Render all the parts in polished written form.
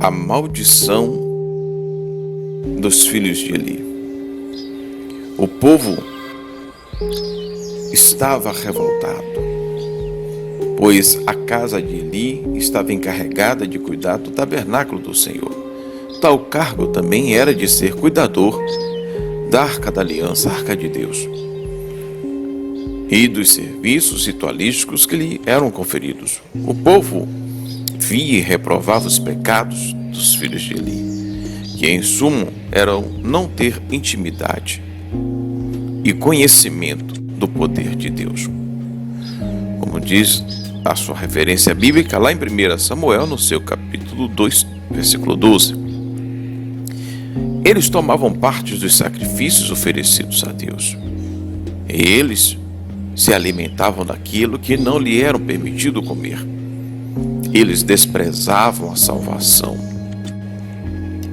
A maldição dos filhos de Eli. O povo estava revoltado, pois a casa de Eli estava encarregada de cuidar do tabernáculo do Senhor. Tal cargo também era de ser cuidador da Arca da Aliança, a Arca de Deus, e dos serviços ritualísticos que lhe eram conferidos. O povo via e reprovava os pecados dos filhos de Eli, que em sumo eram não ter intimidade e conhecimento do poder de Deus. Como diz a sua referência bíblica lá em 1 Samuel, no seu capítulo 2, versículo 12. Eles tomavam parte dos sacrifícios oferecidos a Deus. E eles se alimentavam daquilo que não lhe era permitido comer. Eles desprezavam a salvação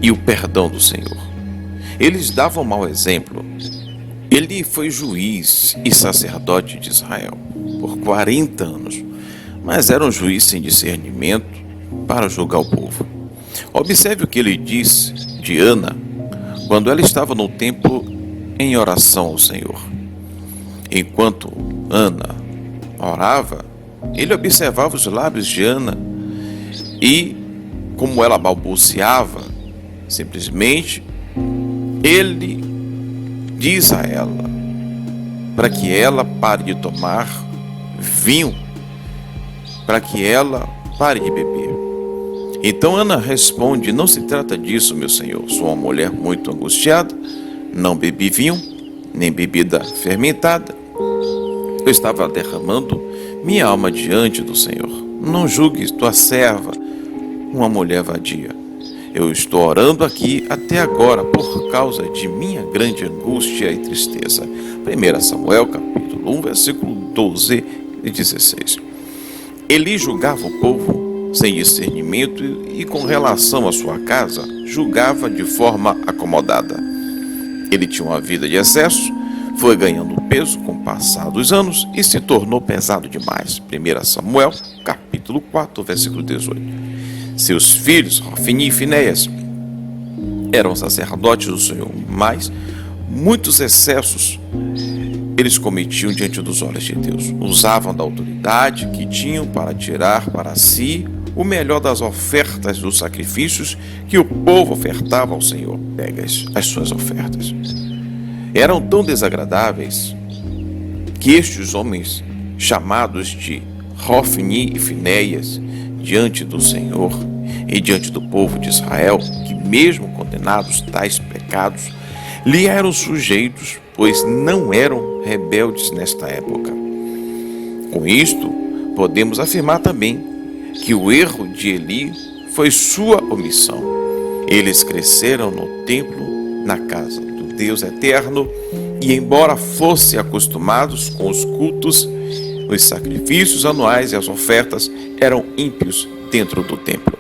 e o perdão do Senhor. Eles davam mau exemplo. Ele foi juiz e sacerdote de Israel por 40 anos, mas era um juiz sem discernimento para julgar o povo. Observe o que ele diz de Ana quando ela estava no templo em oração ao Senhor. Enquanto Ana orava, ele observava os lábios de Ana e, como ela balbuciava, simplesmente ele diz a ela para que ela pare de tomar vinho, para que ela pare de beber. Então Ana responde: não se trata disso, meu senhor. Sou uma mulher muito angustiada, não bebi vinho, nem bebida fermentada. Eu estava derramando minha alma diante do Senhor. Não julgues tua serva uma mulher vadia. Eu estou orando aqui até agora por causa de minha grande angústia e tristeza. 1 Samuel capítulo 1, versículo 12 e 16. Eli julgava o povo sem discernimento e com relação à sua casa, julgava de forma acomodada. Ele tinha uma vida de excesso, foi ganhando peso com o passar dos anos e se tornou pesado demais. 1 Samuel capítulo 4, versículo 18. Seus filhos, Hofni e Finéias, eram sacerdotes do Senhor, mas muitos excessos eles cometiam diante dos olhos de Deus. Usavam da autoridade que tinham para tirar para si o melhor das ofertas dos sacrifícios que o povo ofertava ao Senhor. Pega as suas ofertas. Eram tão desagradáveis que estes homens, chamados de Hofni e Finéias, diante do Senhor e diante do povo de Israel, que mesmo condenados tais pecados, lhe eram sujeitos, pois não eram rebeldes nesta época. Com isto, podemos afirmar também que o erro de Eli foi sua omissão. Eles cresceram no templo, na casa do Deus eterno, e embora fossem acostumados com os cultos, os sacrifícios anuais e as ofertas, eram ímpios dentro do templo,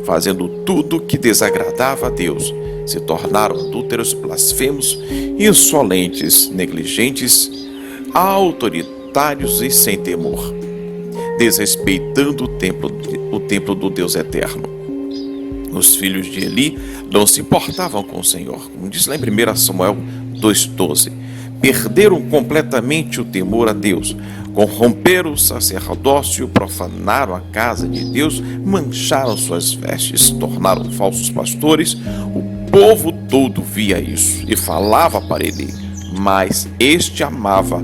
fazendo tudo que desagradava a Deus. Se tornaram adúlteros, blasfemos, insolentes, negligentes, autoritários e sem temor, desrespeitando o templo do Deus eterno. Os filhos de Eli não se importavam com o Senhor, como diz lá em 1 Samuel 2,12. Perderam completamente o temor a Deus, corromperam o sacerdócio, profanaram a casa de Deus, mancharam suas vestes, tornaram falsos pastores. O povo todo via isso e falava para Eli, mas este amava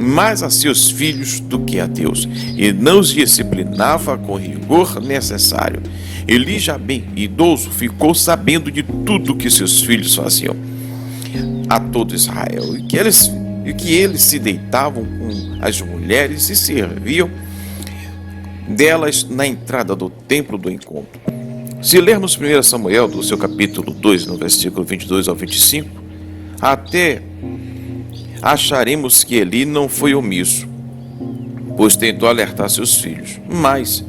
mais a seus filhos do que a Deus, e não os disciplinava com o rigor necessário. Eli, já bem idoso, ficou sabendo de tudo que seus filhos faziam a todo Israel, e que eles se deitavam com as mulheres e serviam delas na entrada do templo do encontro. Se lermos 1 Samuel, do seu capítulo 2, no versículo 22 ao 25, até acharemos que Eli não foi omisso, pois tentou alertar seus filhos. Mas,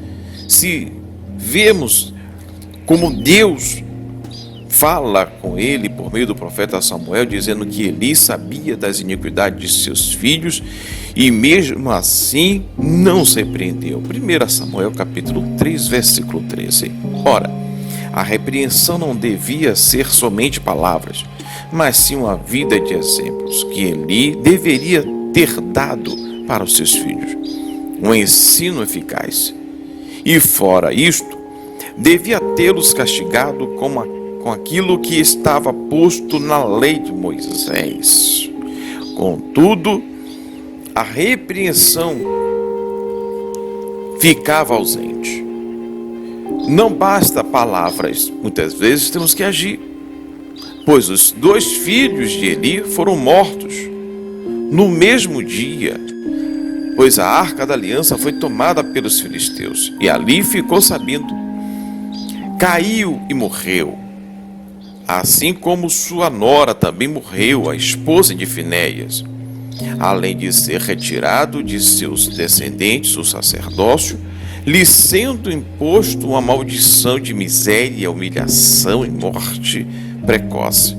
se vemos como Deus fala com ele por meio do profeta Samuel, dizendo que Eli sabia das iniquidades de seus filhos e mesmo assim não se repreendeu. 1 Samuel capítulo 3, versículo 13. Ora, A repreensão não devia ser somente palavras, mas sim uma vida de exemplos que Eli deveria ter dado para os seus filhos. Um ensino eficaz. E fora isto, devia tê-los castigado com aquilo que estava posto na lei de Moisés. Contudo, a repreensão ficava ausente. Não basta palavras, muitas vezes temos que agir, pois os 2 filhos de Eli foram mortos no mesmo dia, pois a arca da aliança foi tomada pelos filisteus, e ali ficou sabendo. Caiu e morreu, assim como sua nora também morreu, a esposa de Finéias, além de ser retirado de seus descendentes o sacerdócio, lhe sendo imposto uma maldição de miséria, humilhação e morte precoce.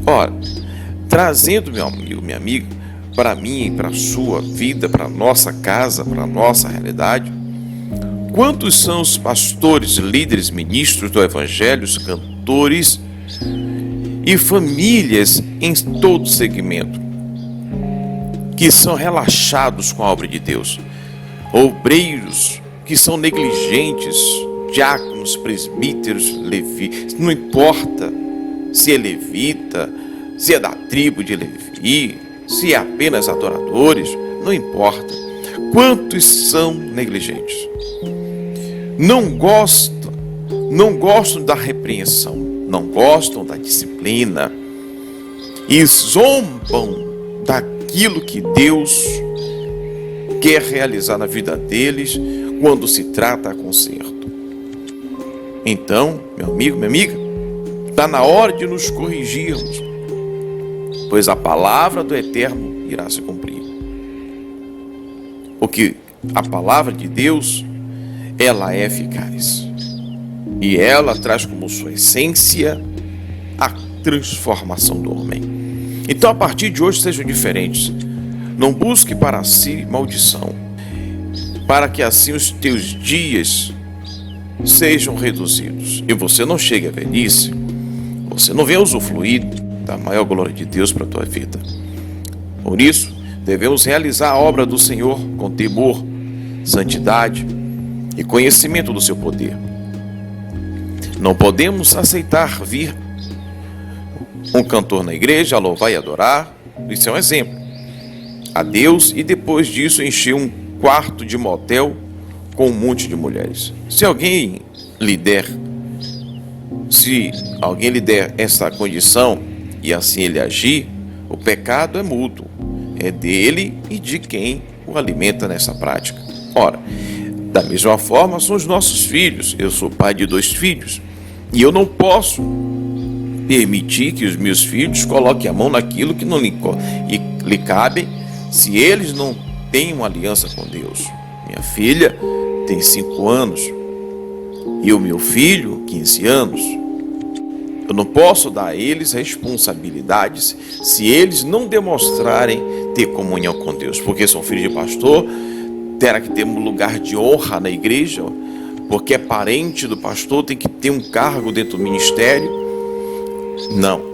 Ora, trazendo, meu amigo, minha amiga, para mim e para a sua vida, para a nossa casa, para a nossa realidade, quantos são os pastores, líderes, ministros do evangelho, cantores e famílias em todo segmento que são relaxados com a obra de Deus? Obreiros que são negligentes, diáconos, presbíteros, levitas, não importa se é levita, se é da tribo de Levi, se é apenas adoradores, não importa. Quantos são negligentes? Não gostam da repreensão, não gostam da disciplina e zombam daquilo que Deus quer realizar na vida deles quando se trata de conserto. Então, meu amigo, minha amiga, está na hora de nos corrigirmos, pois a palavra do Eterno irá se cumprir. Porque a palavra de Deus, ela é eficaz. E ela traz como sua essência a transformação do homem. Então, a partir de hoje, sejam diferentes. Não busque para si maldição, para que assim os teus dias sejam reduzidos e você não chegue à velhice, você não venha usufruir da maior glória de Deus para a tua vida. Por isso, devemos realizar a obra do Senhor com temor, santidade e conhecimento do seu poder. Não podemos aceitar vir um cantor na igreja a louvar e adorar, isso é um exemplo, a Deus, e depois disso encher um quarto de motel com um monte de mulheres. Se alguém lhe der essa condição e assim ele agir, o pecado é mútuo, é dele e de quem o alimenta nessa prática. Ora, da mesma forma são os nossos filhos. Eu sou pai de 2 filhos e eu não posso permitir que os meus filhos coloquem a mão naquilo que não lhe cabe, se eles não têm uma aliança com Deus. Minha filha tem 5 anos e o meu filho 15 anos. Eu não posso dar a eles responsabilidades se eles não demonstrarem ter comunhão com Deus, porque são filhos de pastor, terá que ter um lugar de honra na igreja, porque é parente do pastor, tem que ter um cargo dentro do ministério. Não.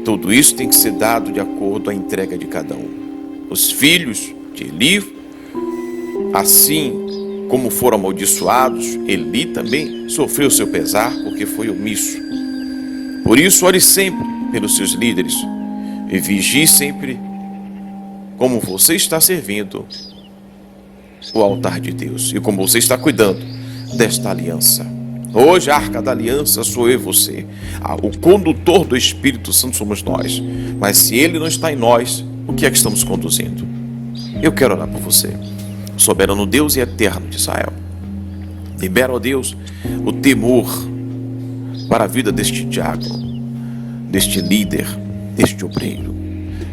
Tudo isso tem que ser dado de acordo à entrega de cada um. Os filhos de Eli, assim como foram amaldiçoados, Eli também sofreu seu pesar porque foi omisso. Por isso, ore sempre pelos seus líderes e vigie sempre como você está servindo o altar de Deus e como você está cuidando desta aliança. Hoje a arca da aliança sou eu e você. O condutor do Espírito Santo somos nós. Mas se ele não está em nós, o que é que estamos conduzindo? Eu quero orar por você. Soberano Deus e eterno de Israel, libera, ó Deus, o temor para a vida deste diácono, deste líder, deste obreiro,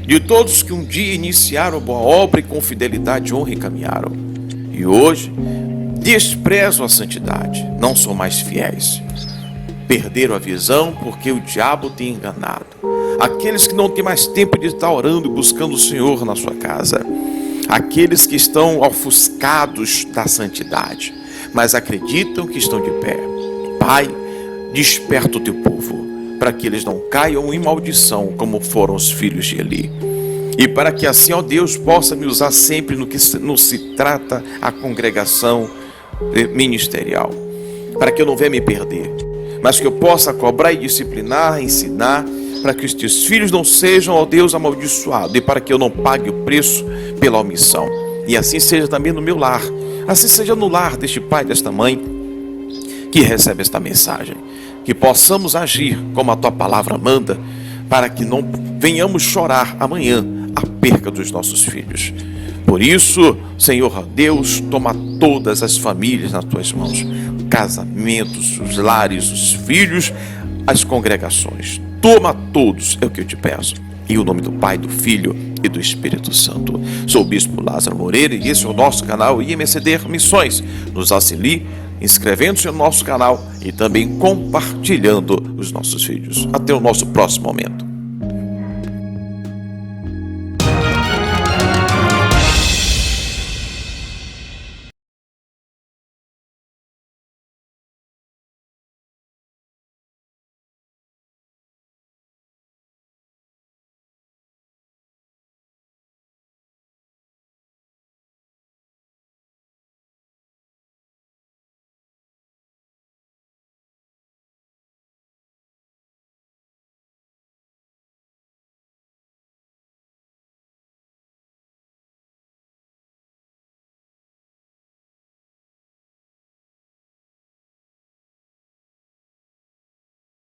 de todos que um dia iniciaram boa obra e com fidelidade, honra e caminharam, e hoje desprezam a santidade, não são mais fiéis, perderam a visão porque o diabo tem enganado. Aqueles que não têm mais tempo de estar orando e buscando o Senhor na sua casa, aqueles que estão ofuscados da santidade, mas acreditam que estão de pé. Pai, desperta o teu povo, para que eles não caiam em maldição, como foram os filhos de Eli. E para que assim, ó Deus, possa me usar sempre no que não se trata a congregação ministerial. Para que eu não venha me perder, mas que eu possa cobrar e disciplinar, ensinar, para que os teus filhos não sejam, ó Deus, amaldiçoados, e para que eu não pague o preço pela omissão. E assim seja também no meu lar, assim seja no lar deste pai, desta mãe, que recebe esta mensagem. Que possamos agir como a tua palavra manda, para que não venhamos chorar amanhã a perca dos nossos filhos. Por isso, Senhor Deus, toma todas as famílias nas tuas mãos, casamentos, os lares, os filhos, as congregações. Toma todos, é o que eu te peço. Em o nome do Pai, do Filho e do Espírito Santo. Sou o Bispo Lázaro Moreira e esse é o nosso canal IMCD Missões. Nos auxilie inscrevendo-se no nosso canal e também compartilhando os nossos vídeos. Até o nosso próximo momento.